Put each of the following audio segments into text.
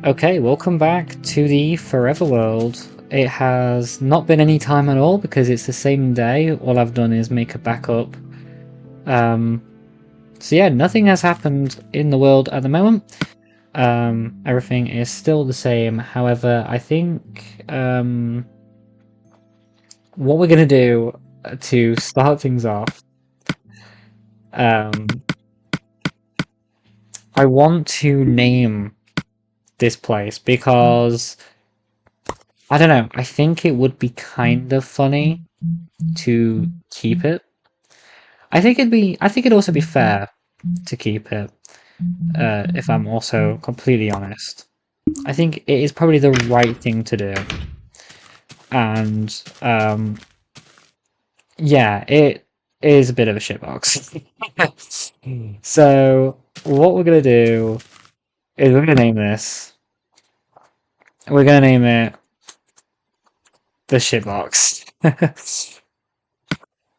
Okay, welcome back to the Forever world. It has not been any time at all because it's the same day. All I've done is make a backup. Um, so yeah, nothing has happened in the world at the moment. Everything is still the same. However, I think what we're gonna do to start things off, um, I want to name this place because I don't know. I think it would be kind of funny to keep it. I think it'd also be fair to keep it, if I'm also completely honest. I think it is probably the right thing to do. And, yeah, it is a bit of a shitbox. So, what we're gonna do is we're gonna name this. We're gonna name it the shitbox.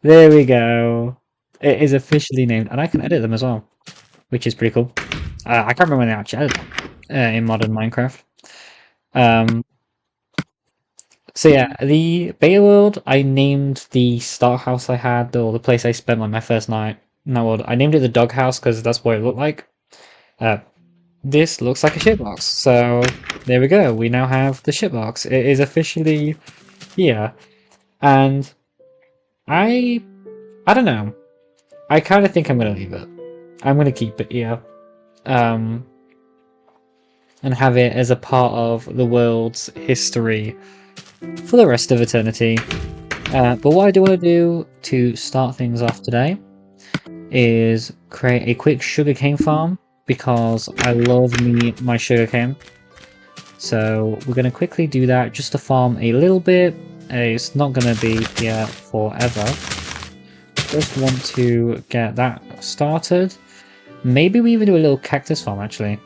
There we go. It is officially named, and I can edit them as well, which is pretty cool. I can't remember when they actually added them in modern Minecraft. Um, so yeah, the beta world, I named the start house I had, or the place I spent like my first night in that world. I named it the dog house because that's what it looked like. Uh, this looks like a shitbox, so there we go. We now have the shitbox. It is officially here, and I, I don't know. I kind of think I'm gonna leave it. I'm gonna keep it here. Um, and have it as a part of the world's history for the rest of eternity. But what I do want to do to start things off today is create a quick sugarcane farm because I love my sugarcane. So we're going to quickly do that just to farm a little bit. It's not going to be here forever. Just want to get that started. Maybe we even do a little cactus farm actually.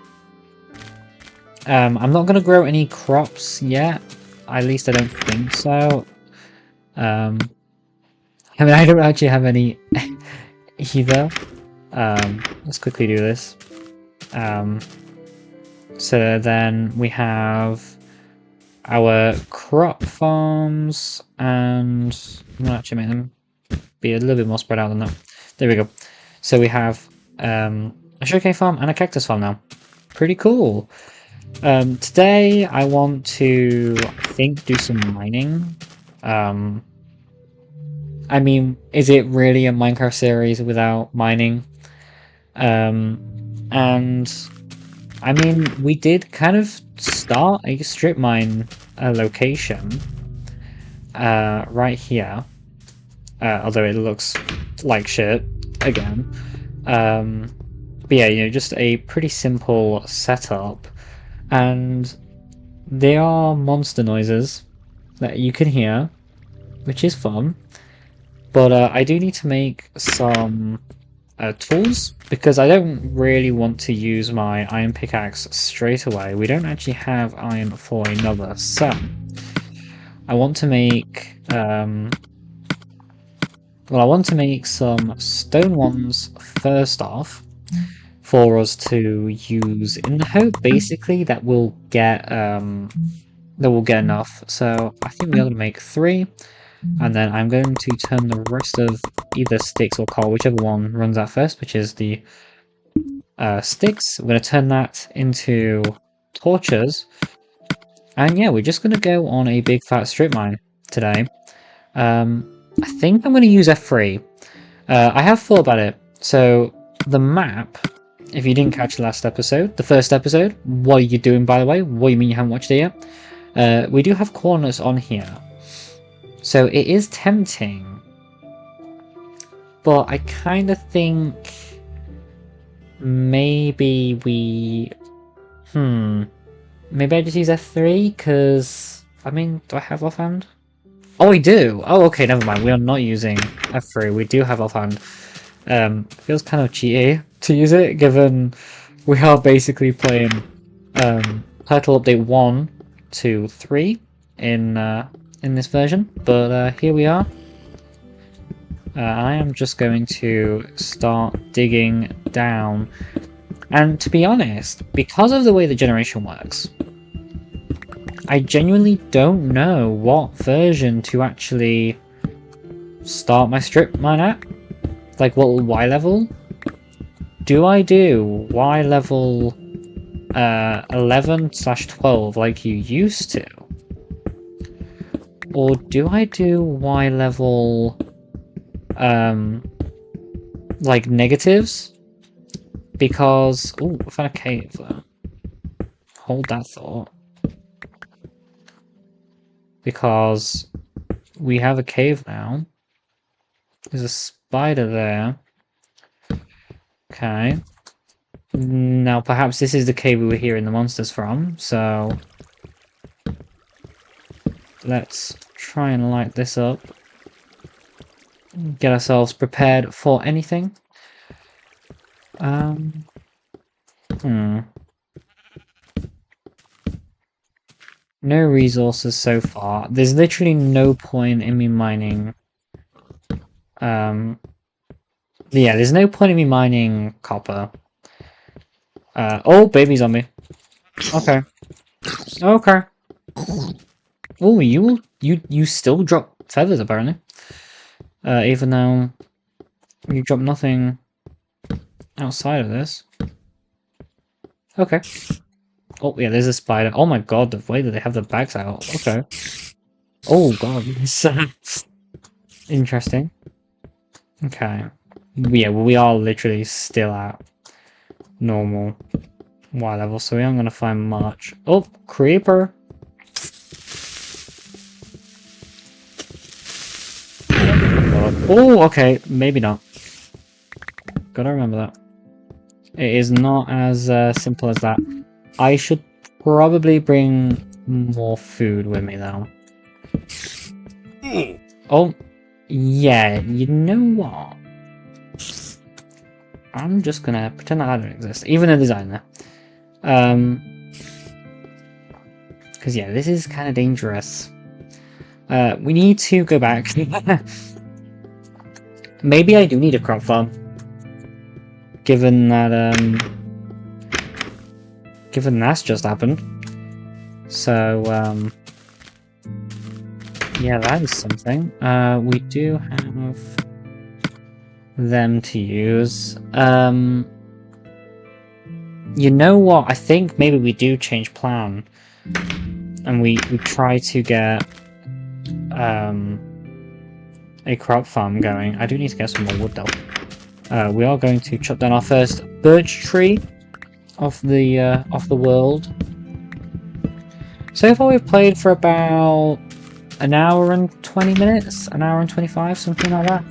I'm not going to grow any crops yet. At least I don't think so. I mean, I don't actually have any either. Let's quickly do this. So then we have our crop farms, and I'm gonna actually make them be a little bit more spread out than that. There we go. So we have a sugarcane farm and a cactus farm now. Pretty cool. Today I want to, I think, do some mining. I mean, is it really a Minecraft series without mining? And I mean, we did kind of start a strip mine location right here, although it looks like shit again. But yeah, you know, just a pretty simple setup, and there are monster noises that you can hear, which is fun. But I do need to make some tools because I don't really want to use my iron pickaxe straight away. We don't actually have iron for another, so I want to make well, I want to make some stone ones first off for us to use in the hope basically that we'll get enough. So I think we are going to make 3. And then I'm going to turn the rest of either sticks or coal, whichever one runs out first, which is the sticks. I'm going to turn that into torches. And yeah, we're just going to go on a big fat strip mine today. I think I'm going to use F3. I have thought about it. So the map, if you didn't catch the last episode, the first episode, what are you doing, by the way? What do you mean you haven't watched it yet? We do have corners on here. So it is tempting, but I kind of think maybe maybe I just use F3 because, I mean, do I have offhand? Oh, I do! Oh, okay, never mind. We are not using F3. We do have offhand. Feels kind of cheaty to use it, given we are basically playing title update 1 to 3 in this version, but here we are. I am just going to start digging down, And to be honest, because of the way the generation works, I genuinely don't know what version to actually start my strip mine at. Like, what Y level? Do I do Y level 11/12 like you used to? Or do I do Y level like negatives? Because oh, I found a cave there. Hold that thought. Because we have a cave now. There's a spider there. Okay. Now perhaps this is the cave we were hearing the monsters from, so let's try and light this up. Get ourselves prepared for anything. No resources so far. There's literally no point in me mining. Yeah, there's no point in me mining copper. Oh, baby zombie. Okay. Okay. Oh, you still drop feathers apparently. Even though you drop nothing outside of this. Okay. Oh yeah, there's a spider. Oh my god, the way that they have the backs out. Okay. Oh god, it's interesting. Okay. Yeah, we are literally still at normal Y level, so we aren't gonna find much. Oh, creeper. Oh, okay, maybe not. Gotta remember that. It is not as simple as that. I should probably bring more food with me, though. Oh, yeah, you know what? I'm just gonna pretend that doesn't exist, even the designer. Because, yeah, this is kind of dangerous. We need to go back. Maybe I do need a crop farm. Given that, given that's just happened. So, yeah, that is something. We do have them to use. You know what? I think maybe we do change plan. And we try to get, a crop farm going. I do need to get some more wood though. We are going to chop down our first birch tree of the world. So far we've played for about an hour and 20 minutes, an hour and 25, something like that.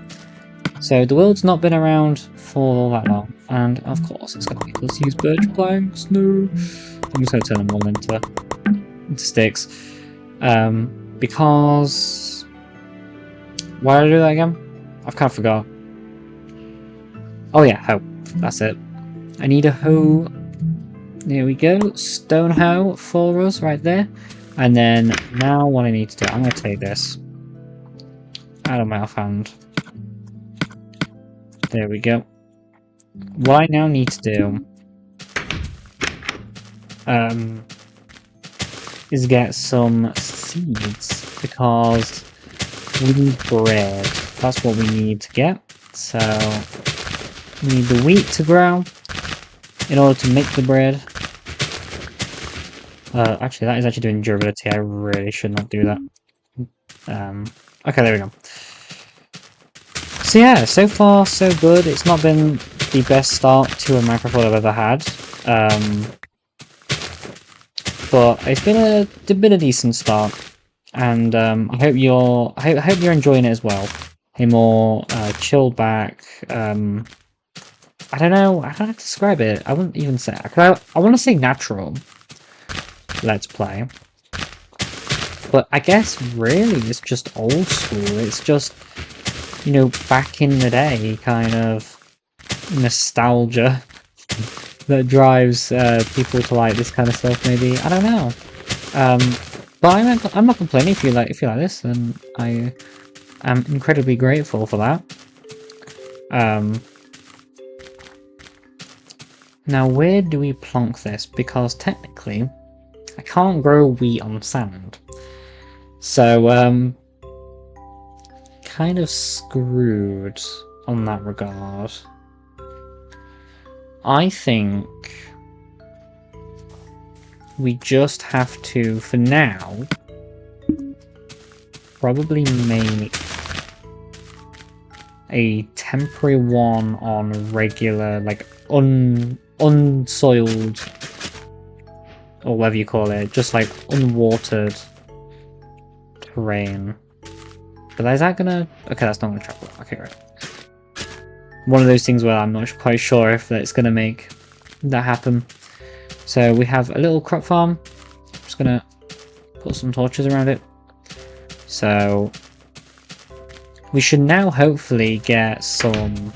So the world's not been around for that long, and of course it's going to make us use birch planks. No, I'm just going to turn them all into sticks, because why did I do that again? I've kind of forgot. Oh yeah, hoe. That's it. I need a hoe. There we go. Stone hoe for us right there. And then now what I need to do, I'm going to take this out of my offhand. There we go. What I now need to do is get some seeds, because we need bread. That's what we need to get. So we need the wheat to grow in order to make the bread. Actually, that is actually doing durability. I really should not do that. Okay, there we go. So yeah, so far so good. It's not been the best start to a Minecraft world I've ever had. But it's been a decent start, and I hope you're enjoying it as well. A more chilled back. I don't know how to describe it. I wouldn't even say. I want to say natural. Let's play. But I guess really it's just old school. It's just, you know, back in the day kind of nostalgia that drives people to like this kind of stuff. Maybe, I don't know. But I'm not complaining if you like this, then I am incredibly grateful for that. Now, where do we plonk this? Because technically, I can't grow wheat on sand. So, kind of screwed on that regard. I think we just have to, for now, probably make a temporary one on regular, like, unsoiled, or whatever you call it, just like unwatered terrain. But is that gonna... Okay, that's not gonna travel. Okay, right. One of those things where I'm not quite sure if that's gonna make that happen. So we have a little crop farm. I'm just gonna put some torches around it. So we should now hopefully get some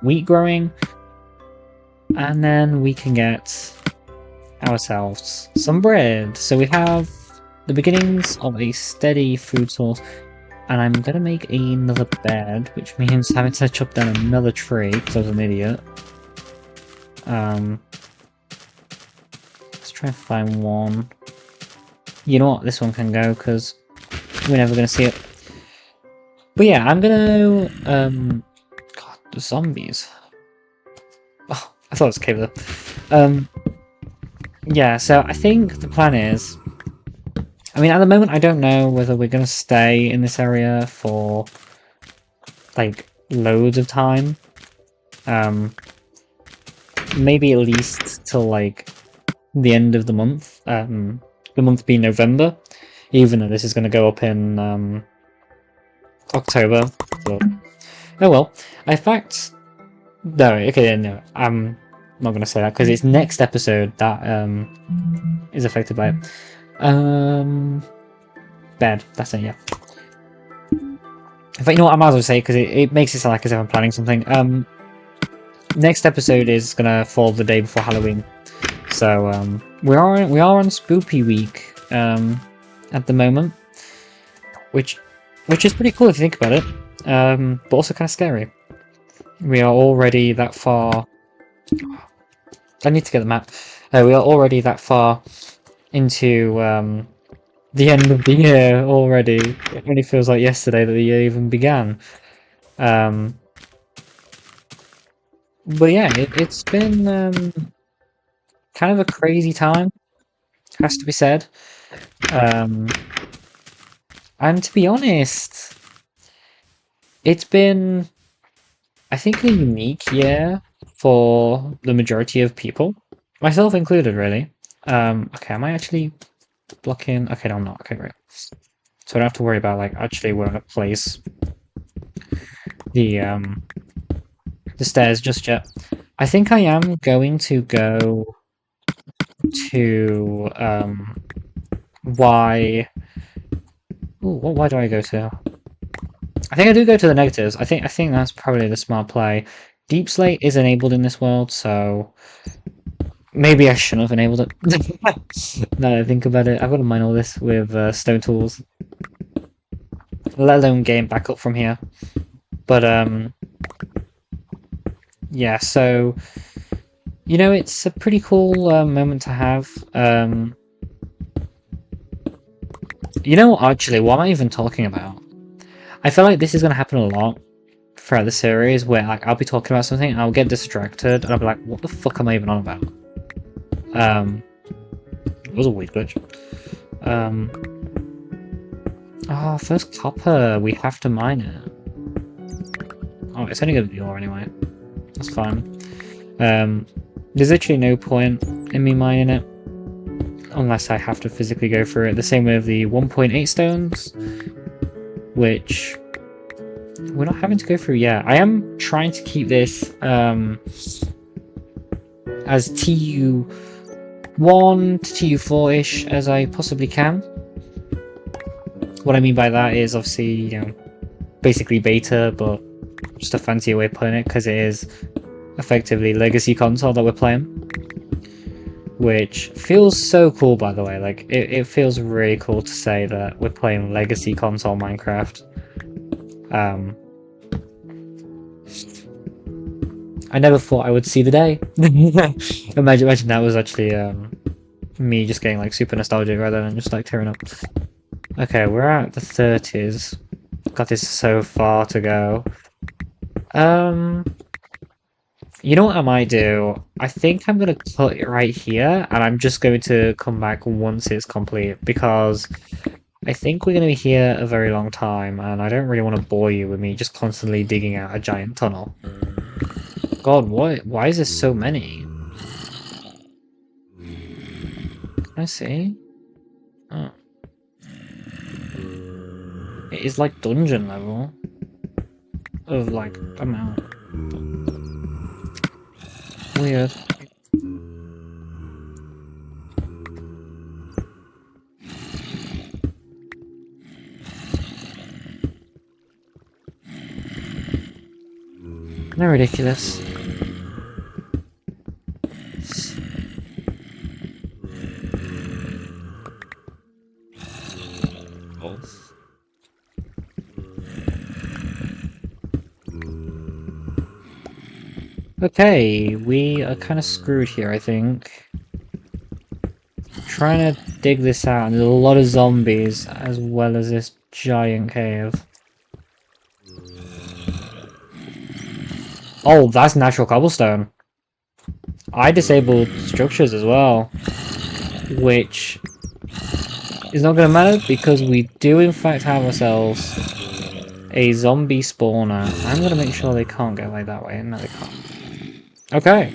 wheat growing, and then we can get ourselves some bread. So we have the beginnings of a steady food source, and I'm gonna make another bed, which means having to chop down another tree because I was an idiot. Let's try and find one. You know what? This one can go because we're never gonna see it. But yeah, I'm gonna God, the zombies. Oh, I thought it was a cave there. Yeah, so I think the plan is, I mean, at the moment I don't know whether we're gonna stay in this area for like loads of time. Maybe at least till like the end of the month. The month being November, even though this is gonna go up in October. But oh well. In fact, no. Okay, no. I'm not gonna say that because it's next episode that is affected by it. Bed. That's it. Yeah. In fact, you know what? I might as well say because it makes it sound like as if I'm planning something. Next episode is gonna fall the day before Halloween, so we are on Spoopy Week at the moment, which is pretty cool if you think about it, but also kind of scary. We are already that far. I need to get the map. We are already that far into the end of the year already. It really feels like yesterday that the year even began. But yeah, it's been kind of a crazy time, has to be said. And to be honest, it's been, I think, a unique year for the majority of people, myself included, really. Okay, am I actually blocking? Okay, no, I'm not. Okay, great. So I don't have to worry about like actually where to place the stairs just yet. I think I am going to go to why. Ooh, why do I go to? I think I do go to the negatives. I think that's probably the smart play. Deep Slate is enabled in this world, so maybe I shouldn't have enabled it. Now that I think about it, I've got to mine all this with stone tools, let alone getting back up from here. But yeah. So you know, it's a pretty cool moment to have. You know, actually, what am I even talking about? I feel like this is going to happen a lot throughout the series, where like I'll be talking about something, and I'll get distracted, and I'll be like, "What the fuck am I even on about?" It was a weird glitch. First copper, we have to mine it. Oh, it's only going to be ore anyway. That's fine. There's literally no point in me mining it unless I have to physically go through it. The same with the 1.8 stones, which we're not having to go through yet. I am trying to keep this as TU1 to TU4-ish as I possibly can. What I mean by that is obviously, you know, basically beta, but just a fancier way of putting it, because it is effectively legacy console that we're playing, which feels so cool, by the way. Like it feels really cool to say that we're playing legacy console Minecraft. I never thought I would see the day. Imagine that was actually me just getting like super nostalgic rather than just like tearing up. Okay, we're at the 30s. God, this is so far to go. You know what I might do? I think I'm gonna cut it right here, and I'm just going to come back once it's complete, because I think we're gonna be here a very long time, and I don't really want to bore you with me just constantly digging out a giant tunnel. God, what? Why is there so many? Can I see? Oh. It is like dungeon level of like amount. Weird. They're ridiculous. Okay, we are kind of screwed here, I think. Trying to dig this out, and there's a lot of zombies, as well as this giant cave. Oh, that's natural cobblestone. I disabled structures as well, which is not going to matter because we do in fact have ourselves a zombie spawner. I'm going to make sure they can't go like that way. No, they can't. Okay.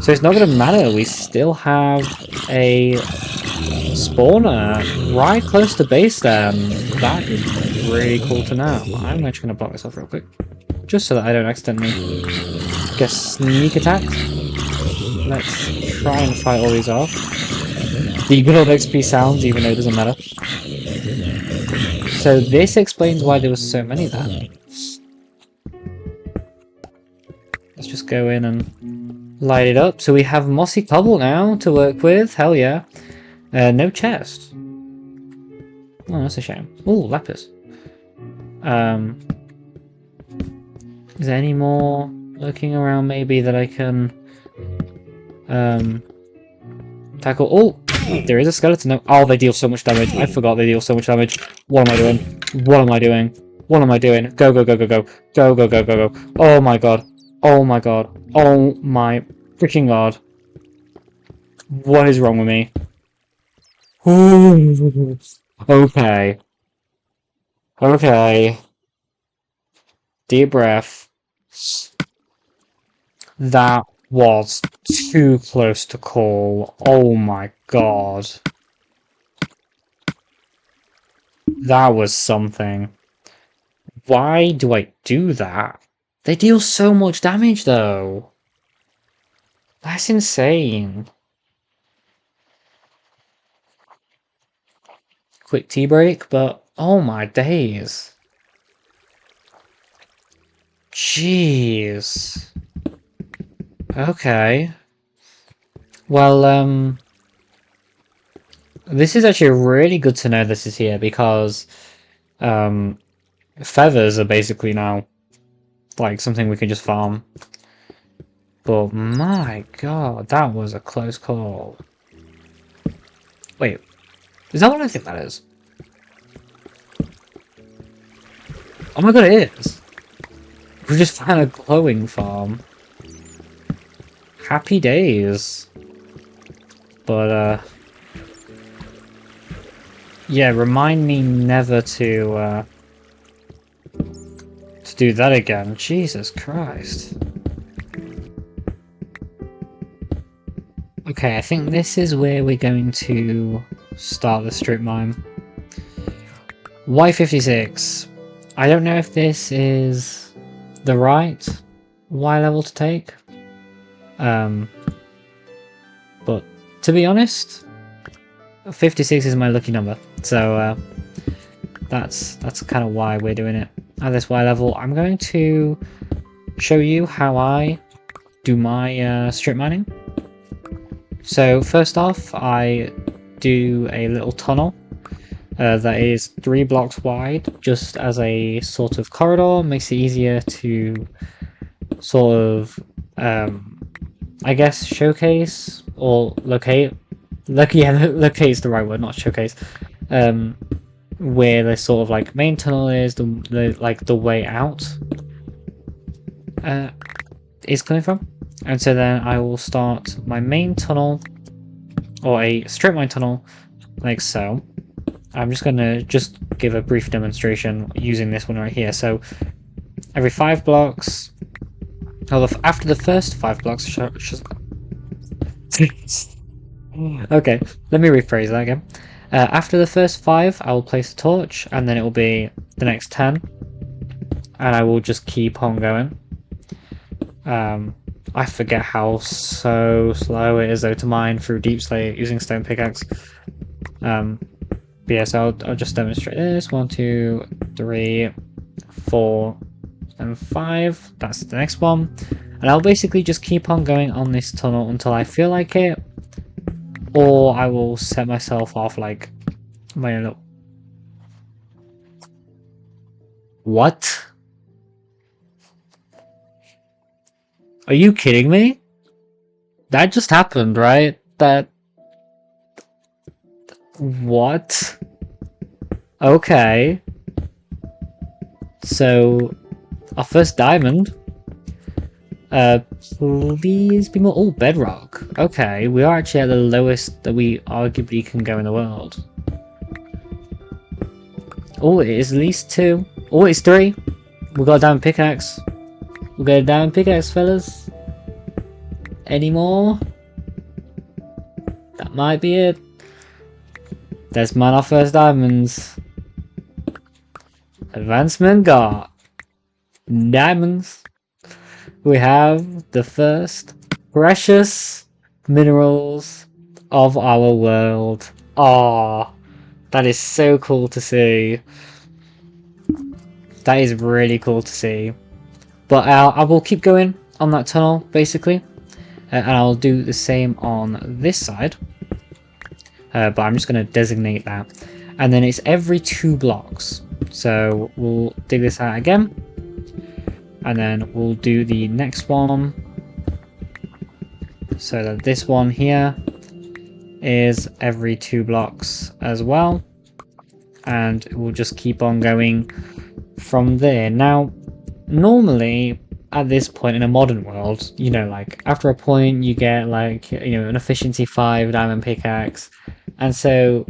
So it's not going to matter. We still have a spawner right close to base then. That is really cool to know. I'm actually going to block myself real quick, just so that I don't accidentally get sneak attacked. Let's try and fight all these off. The good old XP sounds, even though it doesn't matter. So this explains why there was so many there. Let's just go in and light it up. So we have mossy cobble now to work with. Hell yeah. No chest. Oh, that's a shame. Oh, lapis. Is there any more lurking around maybe that I can tackle? Oh, there is a skeleton. Oh, they deal so much damage. I forgot they deal so much damage. What am I doing? What am I doing? What am I doing? Go, go, go, go, go. Go, go, go, go, go. Oh my god. Oh my god. Oh my freaking god. What is wrong with me? Okay. Okay. Deep breath. That was too close to call. Oh my god. That was something. Why do I do that? They deal so much damage though. That's insane. Quick tea break, but oh my days. Jeez. Okay. Well, this is actually really good to know this is here because, feathers are basically now, like, something we can just farm. But my god, that was a close call. Wait, is that what I think that is? Oh my god, it is! We just found a glowing farm. Happy days. But, yeah, remind me never to do that again. Jesus Christ. Okay, I think this is where we're going to start the strip mine. Y56. I don't know if this is the right Y level to take. But to be honest, 56 is my lucky number. So that's kind of why we're doing it at this Y level. I'm going to show you how I do my strip mining. So first off, I do a little tunnel that is 3 blocks wide, just as a sort of corridor. Makes it easier to sort of, I guess, showcase or locate. Locate is the right word, not showcase. Where the sort of like main tunnel is, the way out is coming from, and so then I will start my main tunnel or a straight line tunnel like so. I'm just gonna give a brief demonstration using this one right here. So every 5 blocks, after the first 5 blocks, okay, let me rephrase that again. After the first 5, I will place a torch, and then it will be the next 10, and I will just keep on going. I forget how so slow it is though to mine through Deep Slate using stone pickaxe. But yeah, so I'll just demonstrate this. 1, 2, 3, 4, and 5. That's the next one, and I'll basically just keep on going on this tunnel until I feel like it, or I will set myself off like my own. What? Are you kidding me? That just happened, right? What? Okay. So, our first diamond. Please be more. Oh, bedrock. Okay, we are actually at the lowest that we arguably can go in the world. Oh, it is at least 2. Oh, it's 3. We got a diamond pickaxe. We got a diamond pickaxe, fellas. Any more? That might be it. Let's mine our first diamonds. Advancement got diamonds. We have the first precious minerals of our world. Ah, that is so cool to see. That is really cool to see. But I will keep going on that tunnel, basically. And I'll do the same on this side. But I'm just going to designate that. And then it's every 2 blocks. So we'll dig this out again. And then we'll do the next one. So that this one here is every 2 blocks as well. And we'll just keep on going from there. Now, normally at this point in a modern world, you know, like after a point you get like, you know, an efficiency 5 diamond pickaxe. And so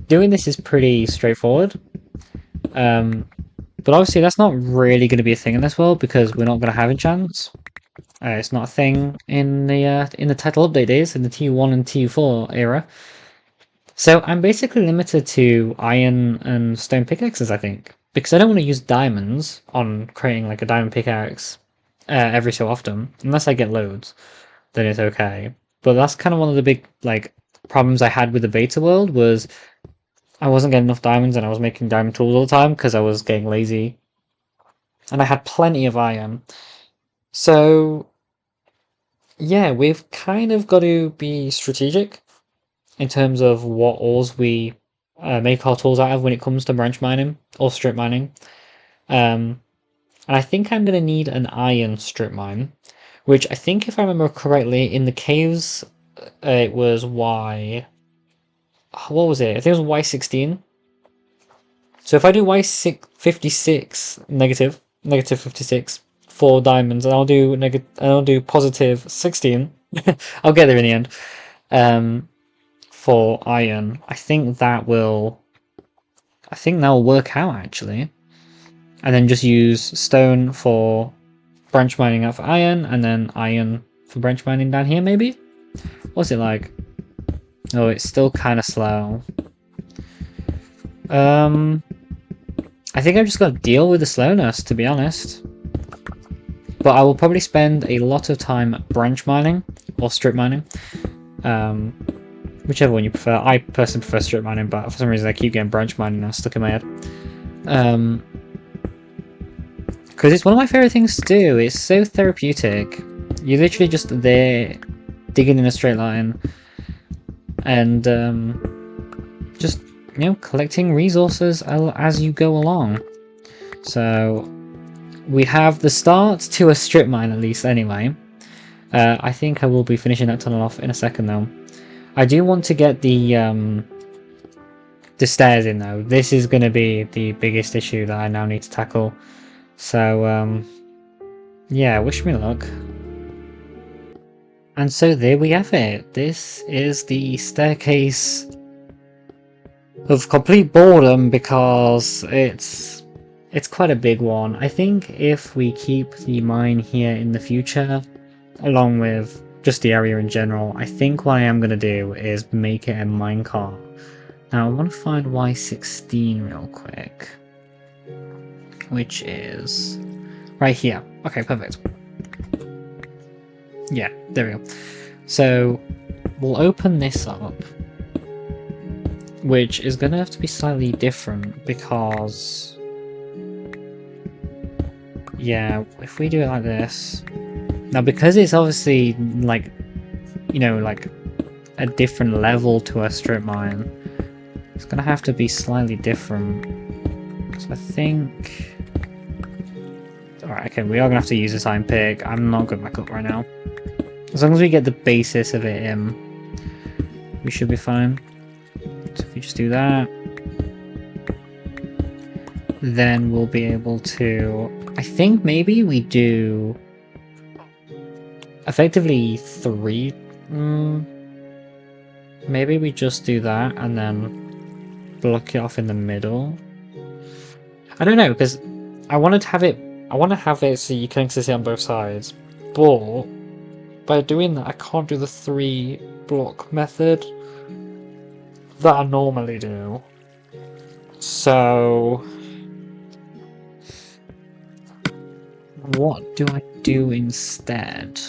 doing this is pretty straightforward. But obviously that's not really going to be a thing in this world because we're not going to have enchants. It's not a thing in the title update days, in the TU1 and TU4 era. So I'm basically limited to iron and stone pickaxes, I think, because I don't want to use diamonds on creating like a diamond pickaxe every so often. Unless I get loads, then it's okay. But that's kind of one of the big like problems I had with the beta world was I wasn't getting enough diamonds and I was making diamond tools all the time because I was getting lazy. And I had plenty of iron. So, yeah, we've kind of got to be strategic in terms of what ores we make our tools out of when it comes to branch mining or strip mining. And I think I'm going to need an iron strip mine, which I think, if I remember correctly, in the caves, it was what was it? I think it was Y16. So if I do Y56 negative 56 for diamonds, and I'll do positive 16. I'll get there in the end. For iron, I think that will work out actually. And then just use stone for branch mining out for iron, and then iron for branch mining down here maybe? What's it like? Oh, it's still kind of slow. I think I've just got to deal with the slowness, to be honest. But I will probably spend a lot of time branch mining or strip mining. Whichever one you prefer. I personally prefer strip mining, but for some reason I keep getting branch mining now stuck in my head. Because it's one of my favorite things to do. It's so therapeutic. You're literally just there digging in a straight line and just, you know, collecting resources as you go along. So we have the start to a strip mine at least anyway. I think I will be finishing that tunnel off in a second though. I do want to get the stairs in though. This is going to be the biggest issue that I now need to tackle. So yeah, wish me luck. And so there we have it. This is the staircase of complete boredom because it's quite a big one. I think if we keep the mine here in the future, along with just the area in general, I think what I am going to do is make it a minecart. Now I want to find Y16 real quick, which is right here. Okay, perfect. Yeah, there we go. So we'll open this up, which is going to have to be slightly different because, yeah, if we do it like this, now because it's obviously like, you know, like a different level to a strip mine, it's going to have to be slightly different. So I think, alright, okay, we are going to have to use this iron pick. I'm not going back up right now. As long as we get the basis of it in, we should be fine. So if we just do that, then we'll be able to, I think maybe we do effectively 3. Maybe we just do that and then block it off in the middle. I don't know, because I want to have it so you can access it on both sides, but by doing that I can't do the 3 block method that I normally do. So what do I do instead?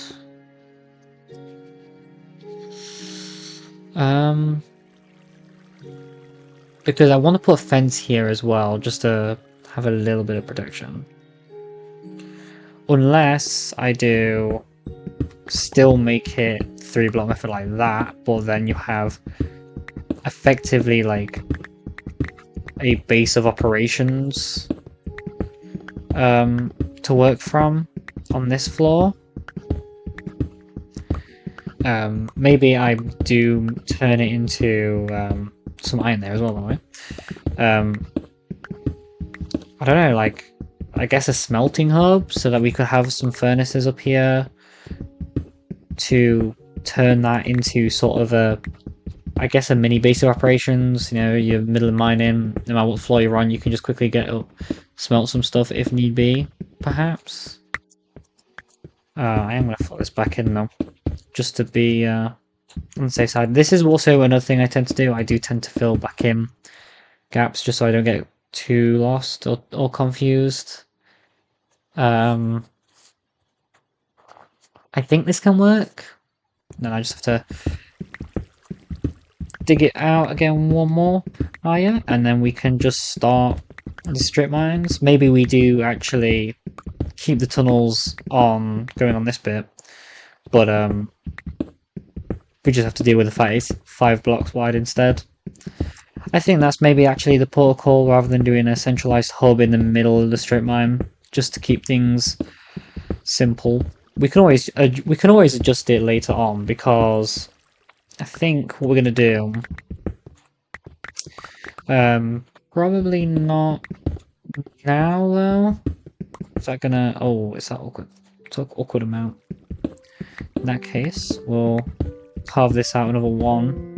Because I want to put a fence here as well, just to have a little bit of protection. Unless I do still make it 3 block method like that, but then you have effectively like a base of operations to work from on this floor. Maybe I do turn it into some iron there as well, by the way. I don't know, like, I guess a smelting hub so that we could have some furnaces up here to turn that into sort of a, I guess, a mini base of operations. You know, you're middle of mining, no matter what floor you're on, you can just quickly get up, smelt some stuff if need be, perhaps. I am going to put this back in though, just to be on the safe side. This is also another thing I tend to do. I do tend to fill back in gaps just so I don't get too lost or confused. I think this can work. Then I just have to dig it out again one more. Oh yeah, and then we can just start the strip mines. Maybe we do actually keep the tunnels on going on this bit, but we just have to deal with the fact it's 5 blocks wide instead. I think that's maybe actually the protocol rather than doing a centralized hub in the middle of the strip mine, just to keep things simple. We can always adjust it later on, because I think what we're gonna do, probably not now though. Is that gonna? Oh, is that awkward? It's an awkward amount. In that case, we'll carve this out another 1,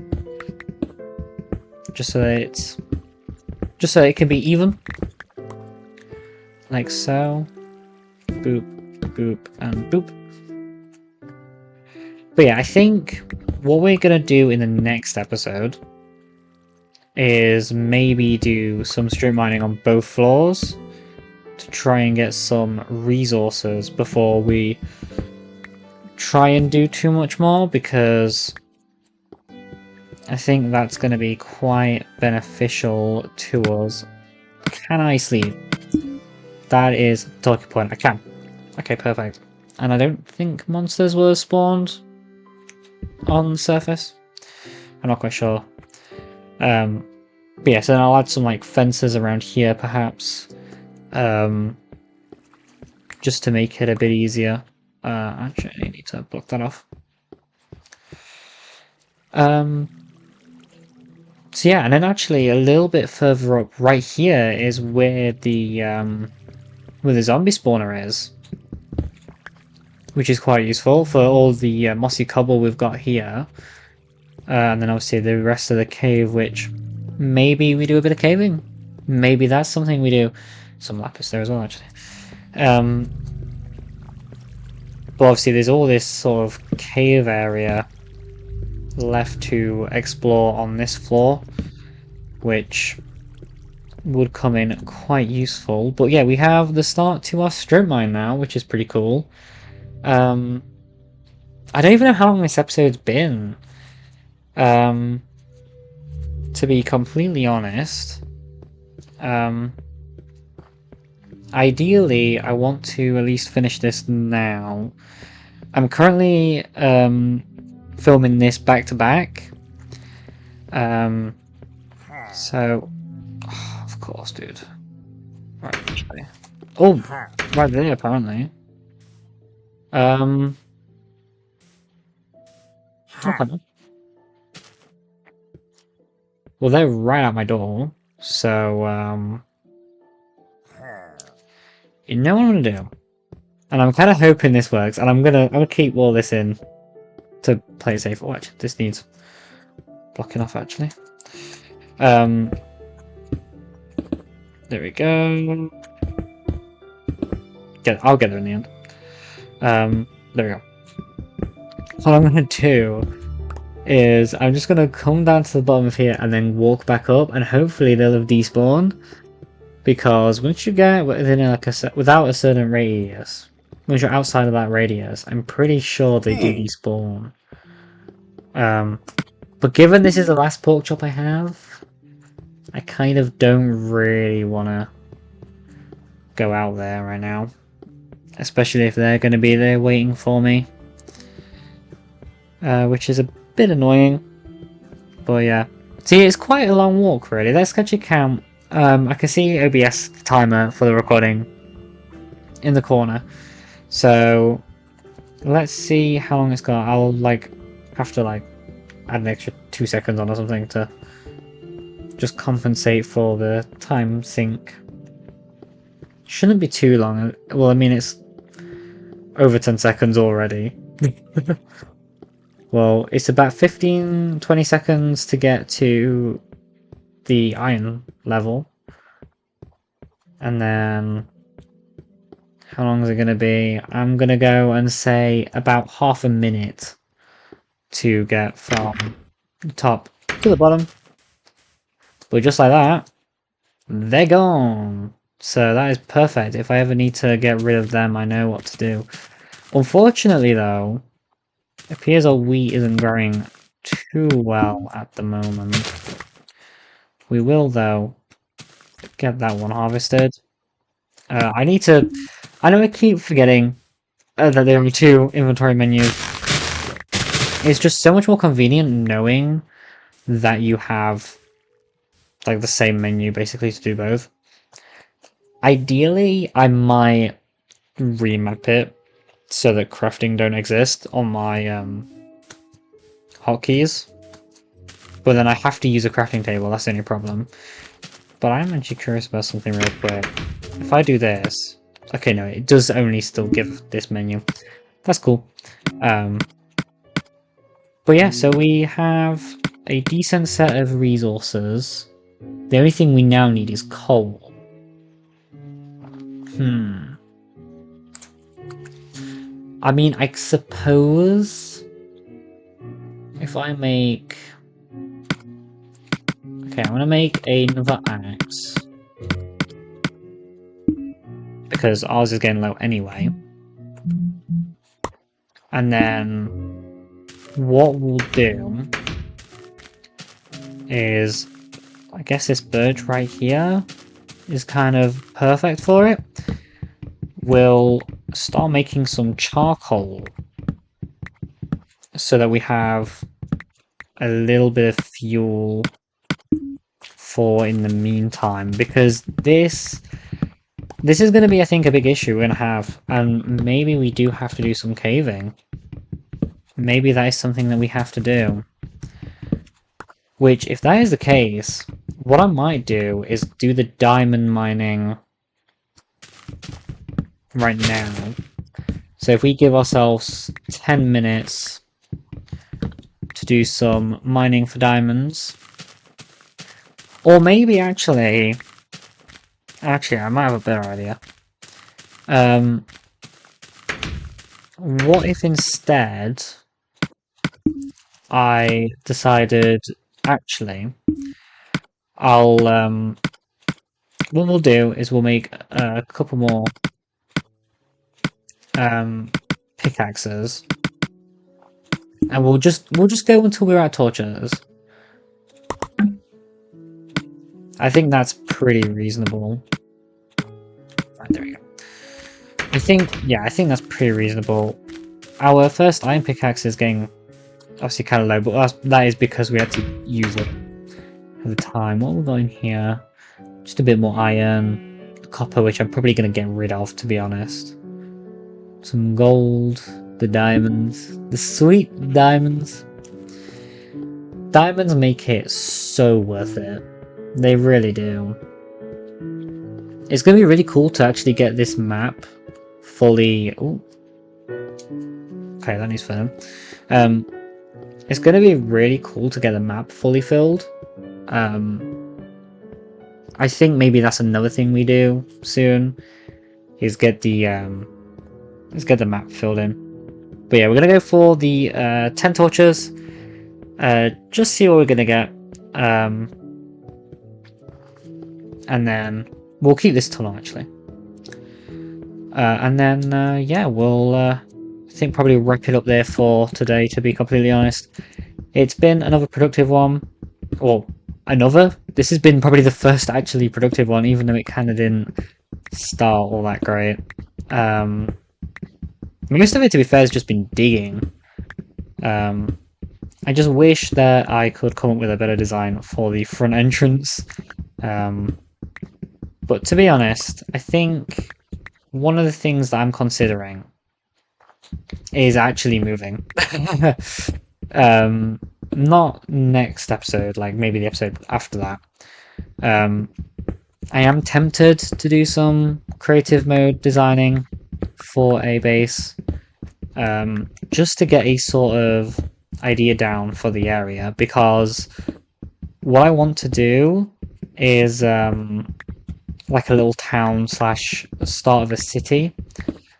just so that it can be even, like so. Boop, boop, and boop. But yeah, I think what we're gonna do in the next episode is maybe do some strip mining on both floors to try and get some resources before we try and do too much more, because I think that's going to be quite beneficial to us. Can I sleep? That is the talking point. I can. Okay, perfect. And I don't think monsters were spawned on the surface. I'm not quite sure. But yeah, so then I'll add some like fences around here perhaps. just to make it a bit easier. Actually, I need to block that off. So yeah, and then actually a little bit further up right here is where the zombie spawner is, which is quite useful for all the mossy cobble we've got here. And then obviously the rest of the cave, which maybe we do a bit of caving. Maybe that's something we do. Some lapis there as well, actually. But obviously there's all this sort of cave area left to explore on this floor, which would come in quite useful. But yeah, we have the start to our strip mine now, which is pretty cool. I don't even know how long this episode's been. To be completely honest. Ideally, I want to at least finish this now. I'm currently filming this back to back. So, oh, of course, dude. Right, actually. Oh, right there, apparently. Okay. Well, they're right at my door, so you know what I'm gonna do, and I'm kind of hoping this works, and I'm gonna keep all this in to play it safe. Watch, this needs blocking off actually. There we go. I'll get there in the end. There we go. What I'm gonna do is I'm just gonna come down to the bottom of here and then walk back up, and hopefully they'll have despawned. Because once you get within like without a certain radius, once you're outside of that radius, I'm pretty sure they do despawn. But given this is the last pork chop I have, I kind of don't really want to go out there right now. Especially if they're going to be there waiting for me. Which is a bit annoying. But yeah. See, it's quite a long walk really. Let's actually count. I can see OBS timer for the recording in the corner. So let's see how long it's got. I'll have to add an extra 2 seconds on or something to just compensate for the time sync. Shouldn't be too long. Well, I mean, it's over 10 seconds already. Well, it's about 15-20 seconds to get to the iron level. And then how long is it going to be? I'm going to go and say about half a minute to get from the top to the bottom. But just like that, they're gone. So that is perfect. If I ever need to get rid of them, I know what to do. Unfortunately, though, it appears our wheat isn't growing too well at the moment. We will, though, get that one harvested. I need to... I know I keep forgetting that there are 2 inventory menus. It's just so much more convenient knowing that you have the same menu basically to do both. Ideally, I might remap it so that crafting don't exist on my hotkeys. But then I have to use a crafting table, that's the only problem. But I'm actually curious about something real quick. If I do this... Okay, no, it does only still give this menu. That's cool. But yeah, so we have a decent set of resources. The only thing we now need is coal. I mean, I suppose if I make... Okay, I'm gonna make another axe. Because ours is getting low anyway. And then what we'll do is, I guess this birch right here is kind of perfect for it. We'll start making some charcoal so that we have a little bit of fuel for in the meantime, because this This is going to be, I think, a big issue we're going to have, and maybe we do have to do some caving. Maybe that is something that we have to do. Which, if that is the case, what I might do is do the diamond mining right now. So if we give ourselves 10 minutes to do some mining for diamonds, or maybe actually, I might have a better idea. What if instead I decided, actually, what we'll do is we'll make a couple more pickaxes, and we'll just go until we're at torches. I think that's pretty reasonable. Right, there we go. I think that's pretty reasonable. Our first iron pickaxe is getting obviously kind of low, but that is because we had to use it at the time. What have we got in here? Just a bit more iron, copper, which I'm probably going to get rid of, to be honest. Some gold, the diamonds, the sweet diamonds. Diamonds make it so worth it. They really do. It's going to be really cool to actually get this map fully... Ooh. Okay, that needs filling. It's going to be really cool to get the map fully filled. I think maybe that's another thing we do soon, is get the map filled in. But yeah, we're going to go for the 10 torches. Just see what we're going to get. And then we'll keep this tunnel actually. And then yeah, we'll I think probably wrap it up there for today, to be completely honest. It's been another productive one. Well, this has been probably the first actually productive one, even though it kind of didn't start all that great. Most of it, to be fair, has just been digging. I just wish that I could come up with a better design for the front entrance. But to be honest, I think one of the things that I'm considering is actually moving. Not next episode, like maybe the episode after that. I am tempted to do some creative mode designing for a base, just to get a sort of idea down for the area, because what I want to do is like a little town / start of a city.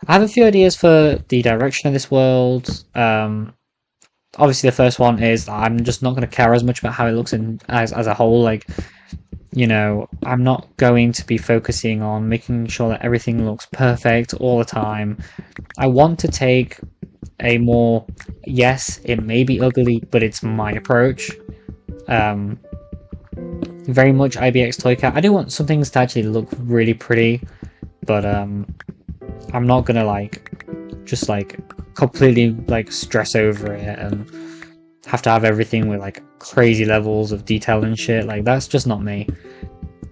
I have a few ideas for the direction of this world. Obviously the first one is I'm just not going to care as much about how it looks as a whole. Like, you know, I'm not going to be focusing on making sure that everything looks perfect all the time. I want to take a more, yes, it may be ugly, but it's my approach. Very much ibxtoycat. I do want some things to actually look really pretty, but I'm not gonna just completely stress over it and have to have everything with crazy levels of detail and shit. Like, that's just not me.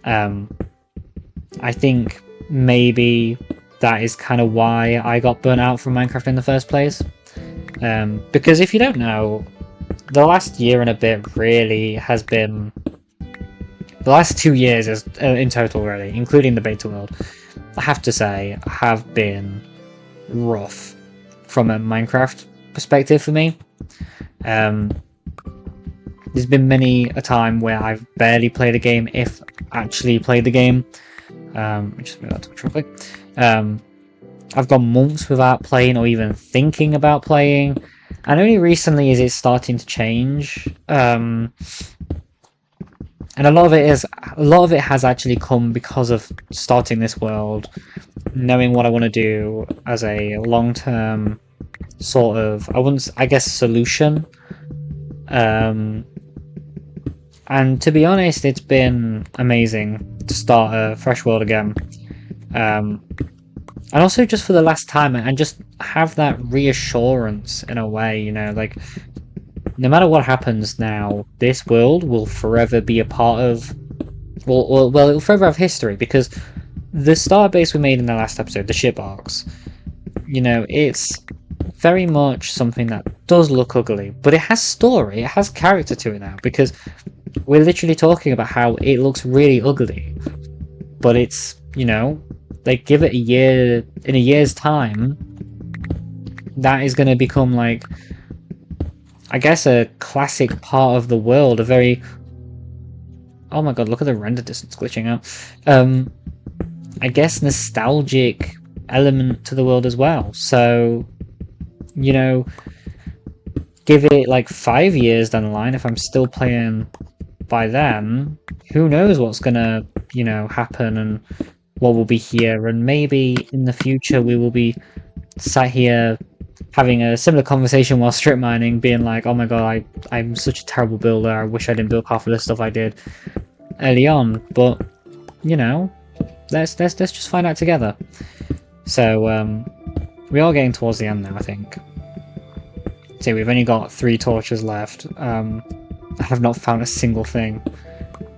I think maybe that is kind of why I got burnt out from Minecraft in the first place. Because if you don't know, the last year and a bit really has been... The last 2 years is, in total, really, including the beta world, I have to say, have been rough from a Minecraft perspective for me. There's been many a time where I've barely played a game, if actually played the game. Just move that to real quick. I've gone months without playing or even thinking about playing, and only recently is it starting to change. And a lot of it has actually come because of starting this world, knowing what I want to do as a long-term sort of, I guess, solution. And to be honest, it's been amazing to start a fresh world again. And also just for the last time, and just have that reassurance in a way, you know, like, no matter what happens now, this world will forever be a part of... Well, it'll forever have history, because the starter base we made in the last episode, the shitbox, you know, it's very much something that does look ugly, but it has story, it has character to it now, because we're literally talking about how it looks really ugly, but it's, you know, like, give it a year, in a year's time, that is going to become, like, I guess a classic part of the world, a very, oh my god, look at the render distance glitching out, I guess nostalgic element to the world as well. So, you know, give it like 5 years down the line, if I'm still playing by then, who knows what's gonna, you know, happen and what will be here, and maybe in the future we will be sat here having a similar conversation while strip mining, being like, oh my god, I'm such a terrible builder, I wish I didn't build half of the stuff I did early on, but, you know, let's just find out together. So, we are getting towards the end now, I think. See, we've only got 3 torches left. I have not found a single thing,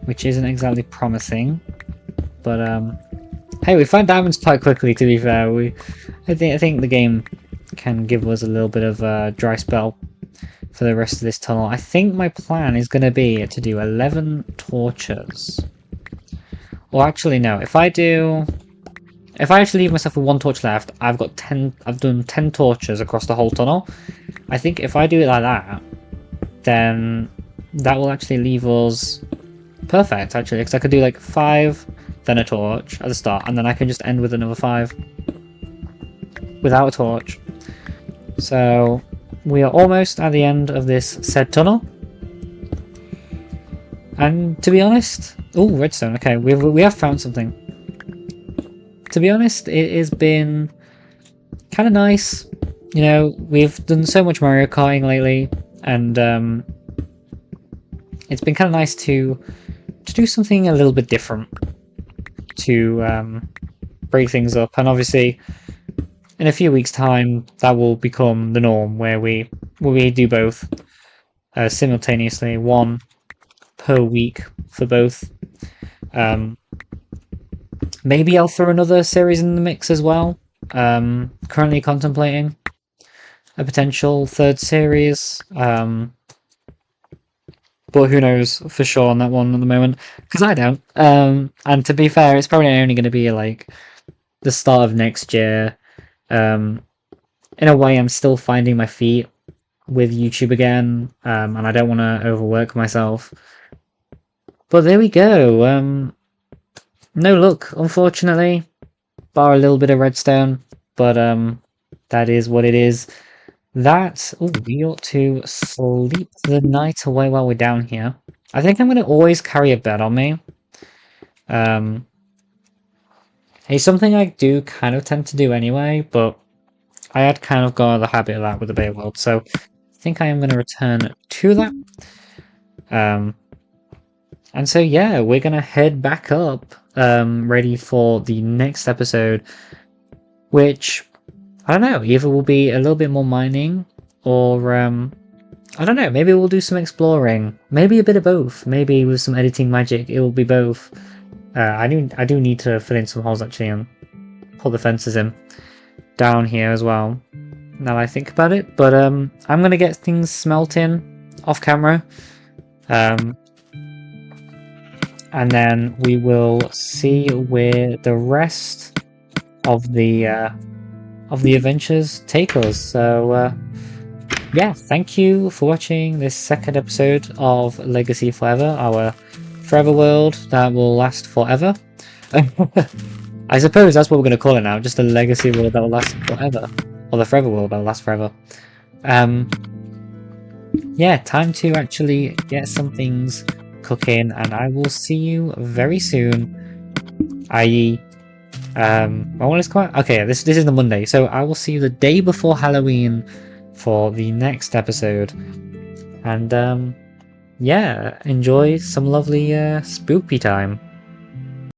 which isn't exactly promising. But hey, we found diamonds quite quickly. To be fair, I think the game can give us a little bit of a dry spell for the rest of this tunnel. I think my plan is going to be to do 11 torches. Or actually, no. If I actually leave myself with 1 torch left, I've got 10. I've done 10 torches across the whole tunnel. I think if I do it like that, then that will actually leave us perfect, actually, because I could do like 5, then a torch at the start, and then I can just end with another 5 without a torch. So we are almost at the end of this said tunnel. And to be honest, oh, redstone. Okay, we have found something. To be honest, it has been kind of nice. You know, we've done so much Mario Karting lately, and it's been kind of nice to do something a little bit different, to break things up. And obviously, in a few weeks' time, that will become the norm, where we do both simultaneously, 1 per week for both. Maybe I'll throw another series in the mix as well. Currently contemplating a potential 3rd series, but who knows for sure on that one at the moment, because I don't. And to be fair, it's probably only going to be like the start of next year. In a way, I'm still finding my feet with YouTube again, and I don't want to overwork myself. But there we go. No luck, unfortunately, bar a little bit of redstone, but that is what it is. That, oh, we ought to sleep the night away while we're down here. I think I'm going to always carry a bed on me. It's something I do kind of tend to do anyway, but I had kind of got the habit of that with the Bay World, so I think I am going to return to that. And so yeah, we're going to head back up, ready for the next episode, which, I don't know, either will be a little bit more mining, or I don't know, maybe we'll do some exploring, maybe a bit of both, maybe with some editing magic it will be both. I do need to fill in some holes actually and pull the fences in down here as well, now I think about it, but I'm gonna get things smelting off camera, and then we will see where the rest of the adventures take us. So yeah, thank you for watching this 2nd episode of Legacy4ever, our forever world that will last forever. I suppose that's what we're going to call it now, just a legacy world that will last forever, or the forever world that will last forever. Yeah, time to actually get some things cooking, and I will see you very soon, i.e. when is quite okay, this is the Monday, so I will see you the day before Halloween for the next episode, and yeah, enjoy some lovely spooky time.